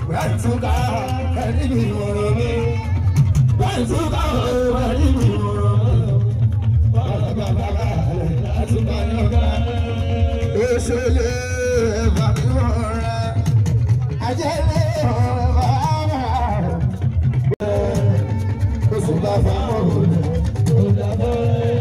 Wẹ́ẹ̀túká ẹni bí ìwòrò mi. Wẹ́ẹ̀túká ẹni bí ìwòrò mi. Bàbá rẹ̀ láti bá yọ̀gá. Òṣèlè bàbí wọ̀n rẹ̀. Ajẹ́lẹ̀ ọ̀rẹ́ bàbá rẹ̀. Oṣù bàbá ọ̀rẹ́ ló dàbọ̀ rẹ̀.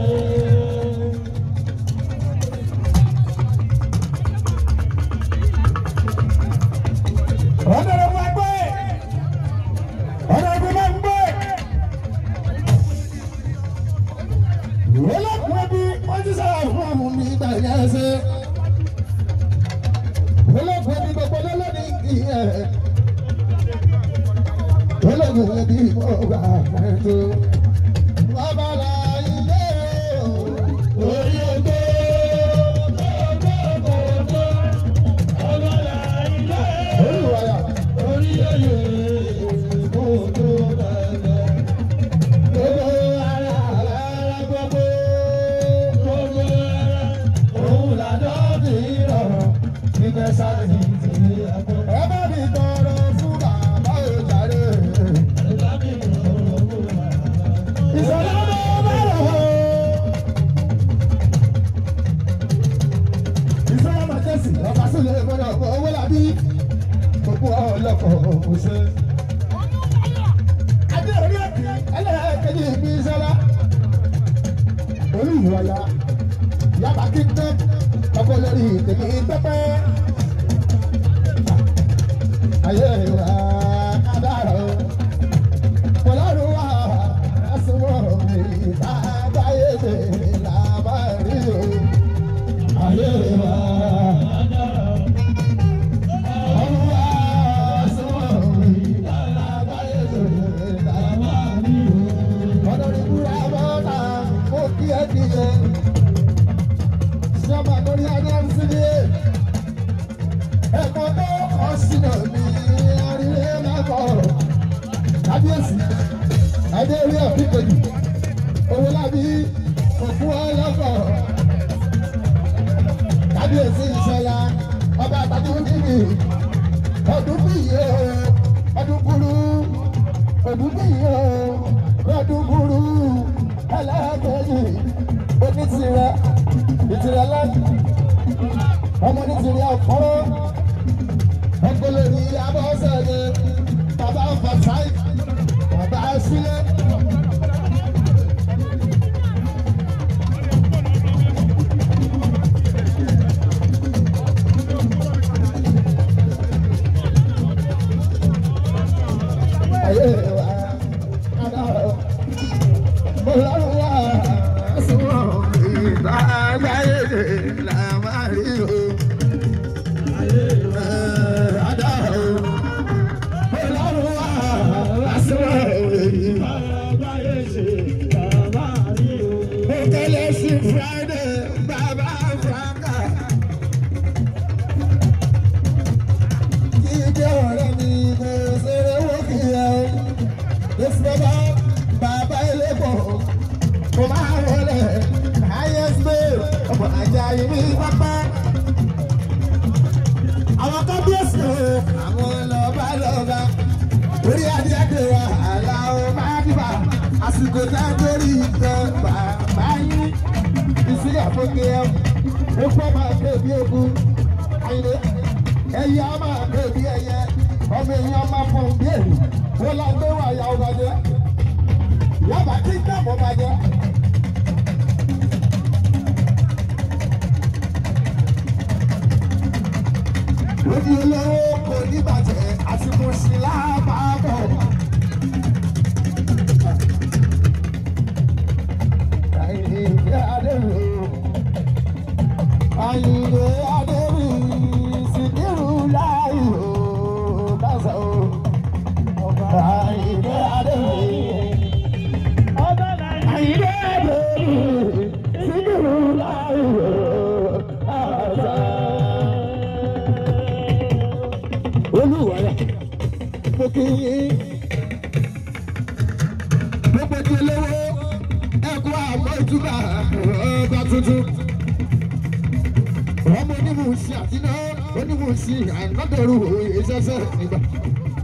Ọmọ onímù sí àti náà onímù sí ànádọ́rù ìṣẹ́ṣẹ́ nígbà.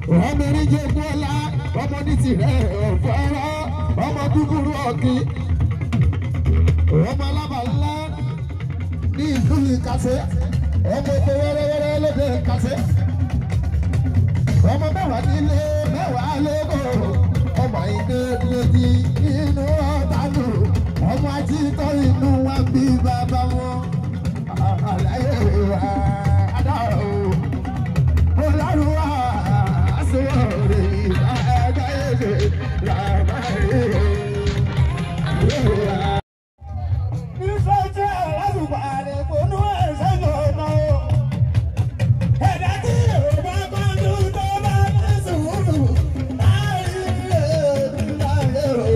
ọmọ eréje gbọ́lá ọmọ ní tirẹ̀ ọ̀fọ́rọ́ ọmọ dúkúrú ọ̀kí ọmọ alábàálá ní ìlú ìkàsẹ́ ọmọ epo wẹ́rẹ́wẹ́rẹ́ lóde ìkàsẹ́ ọmọ mẹ́wàá nílé mẹ́wàá lóko ọmọ ìdè lòdì inú ọ̀tánù ọmọ ajítọ́ inú wa bí bàbá wọn àlàyé wa adáwọ̀ ọlọ́run wa àṣewọ̀ rẹ̀ ìgbà ẹgbẹ́ èdè làbáyé wa. ìfẹ́ jẹ́ alásùpá rẹ̀ kò nú ẹ̀ṣẹ́ lọ́nà o. ẹ̀dá tí èrò bá kọ́ńdú tó bá ní sùúrù láàrin láyé o.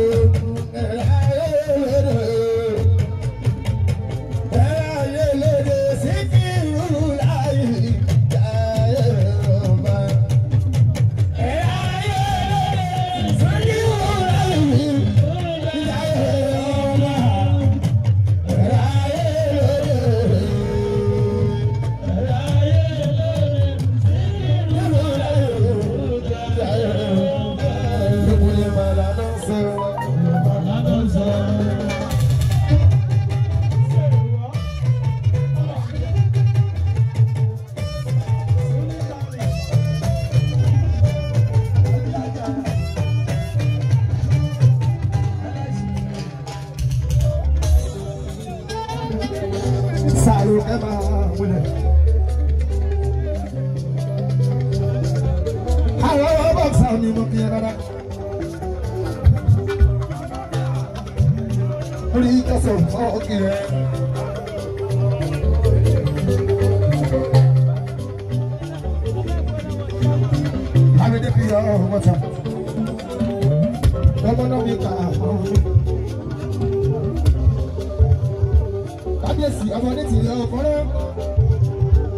Kábíyèsí ọmọ ní tìrẹ ọkọrẹ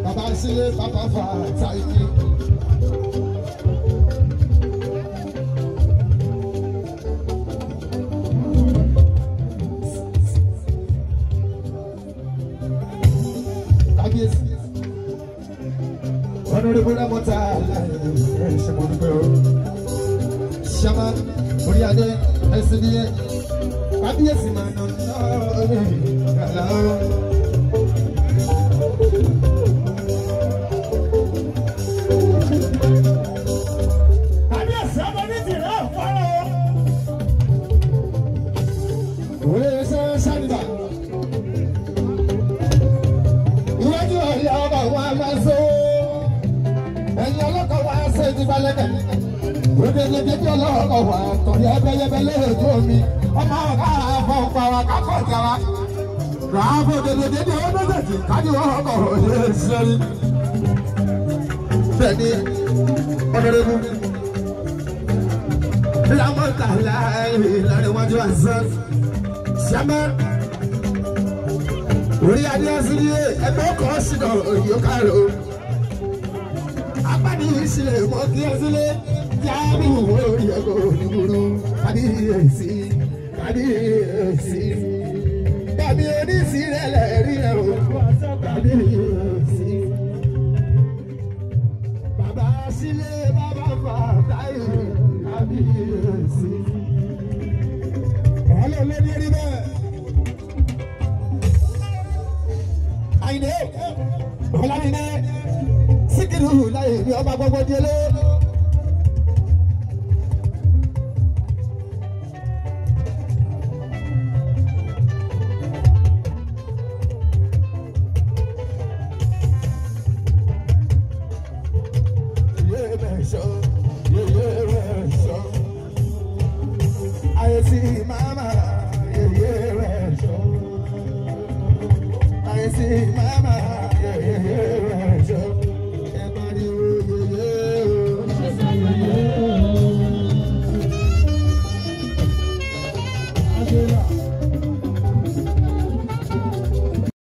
bàbá sílé bàbá fà táyé. Kábíyèsí ọ̀nàdébó lámọ́ta ṣẹmọ́dúpẹ́ o ṣàmà orí adé ẹ̀sìn ní ẹ̀ kábíyèsí máa nà ọ́ gàlá o. Kábíyèsí ọmọ ní tìrẹ ọ̀fọ́rọ̀ o. Òwe ṣe ṣàdìbà. Iwájú ọ̀yà ọba wa máa so. Ẹ̀yin ọlọ́kọ̀ wa ṣe ti balẹ̀. Òdèdè bí ọlọ́kọ̀ wa tọ̀ yẹ́bẹ́yẹ́bẹ́ lóòjú omi. Ọmọ ọ̀gá àfọ̀pọ̀ àwọn akápọ̀ ìjàwá. Ràbò dèdè ọdọ́dẹ̀dì kájí wọ́n ọkọ̀ òye ìṣẹ́rí. Bẹ́ẹ̀ni ọ̀dọ́dẹ́bù. Lámọ́tà láàrin iwájú àṣán. Ṣẹ́mẹ́. Orí adé ọ̀sìnìyẹ ẹgbẹ́ ọkọ̀ ṣìnà òyìnbó kárò. Apáni ìṣẹ̀lẹ̀ mọ́ kí ẹ sílẹ̀. Jáàbù orí ẹ̀kọ́ onígbòrò. Kábíyèsí. Kábíyèsí. Bàbí oníṣìírẹ̀ lẹ́rí ẹ̀ o. Kábíyèsí. Bàbá sílé bàbá fàtáì. Kábíyèsí. Ọlọ́lẹ́ ní rí bẹ́ẹ̀. Àyìnlé Ọlámídé Síkírù láyé ní ọba gbogbo délé. I see my